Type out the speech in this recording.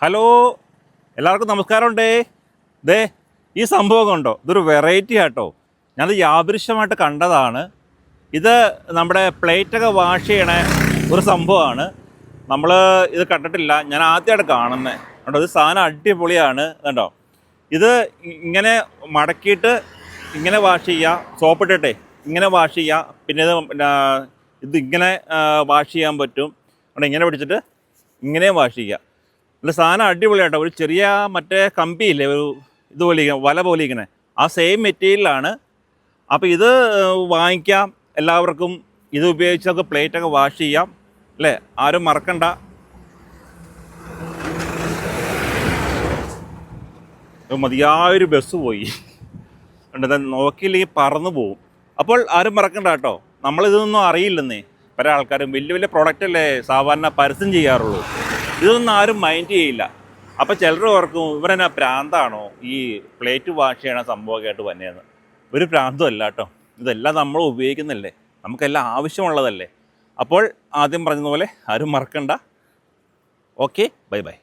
Hello, എല്ലാവർക്കും നമസ്കാരമുണ്ടേ. ദേ ഈ സംഭവം കണ്ടോ, ഇതൊരു വെറൈറ്റി ആട്ടോ. ഞാനത് യാദൃശ്യമായിട്ട് കണ്ടതാണ്. ഇത് നമ്മുടെ പ്ലേറ്റൊക്കെ വാഷ് ചെയ്യണ ഒരു സംഭവമാണ്. നമ്മൾ ഇത് കണ്ടിട്ടില്ല, ഞാൻ ആദ്യമായിട്ട് കാണുന്നത് കേട്ടോ. ഇത് സാധനം അടിപൊളിയാണ് കണ്ടോ. ഇത് ഇങ്ങനെ മടക്കിയിട്ട് ഇങ്ങനെ വാഷ് ചെയ്യുക, സോപ്പിട്ടിട്ടേ ഇങ്ങനെ വാഷ് ചെയ്യുക. പിന്നെ ഇതിങ്ങനെ വാഷ് ചെയ്യാൻ പറ്റും. അവിടെ ഇങ്ങനെ പിടിച്ചിട്ട് ഇങ്ങനെ വാഷ് ചെയ്യുക. അല്ല, സാധനം അടിപൊളിയാട്ടോ. ഒരു ചെറിയ മറ്റേ കമ്പിയില്ലേ, ഒരു ഇതുപോലെ വല പോലെ ഇങ്ങനെ, ആ സെയിം മെറ്റീരിയലാണ്. അപ്പോൾ ഇത് വാങ്ങിക്കാം എല്ലാവർക്കും. ഇത് ഉപയോഗിച്ച് നമുക്ക് പ്ലേറ്റൊക്കെ വാഷ് ചെയ്യാം അല്ലേ. ആരും മറക്കണ്ട. മതിയായൊരു ബസ് പോയി കണ്ടത്, നോക്കിയില്ലെങ്കിൽ പറന്നു പോവും. അപ്പോൾ ആരും മറക്കണ്ട കേട്ടോ. നമ്മളിതൊന്നും അറിയില്ലെന്നേ. പല ആൾക്കാരും വലിയ വലിയ പ്രൊഡക്റ്റല്ലേ സാധാരണ പരസ്യം ചെയ്യാറുള്ളൂ. ഇതൊന്നും ആരും മൈൻഡ് ചെയ്യില്ല. അപ്പോൾ ചിലർ ഓർക്കും ഇവരെന്നാ പ്രാന്താണോ ഈ പ്ലേറ്റ് വാഷ് ചെയ്യണ സംഭവമൊക്കെ ആയിട്ട് വന്നതെന്ന്. ഒരു പ്രാന്തം അല്ല കേട്ടോ. ഇതെല്ലാം നമ്മൾ ഉപയോഗിക്കുന്നതല്ലേ, നമുക്കെല്ലാം ആവശ്യമുള്ളതല്ലേ. അപ്പോൾ ആദ്യം പറഞ്ഞതുപോലെ ആരും മറക്കണ്ട. Okay, bye bye.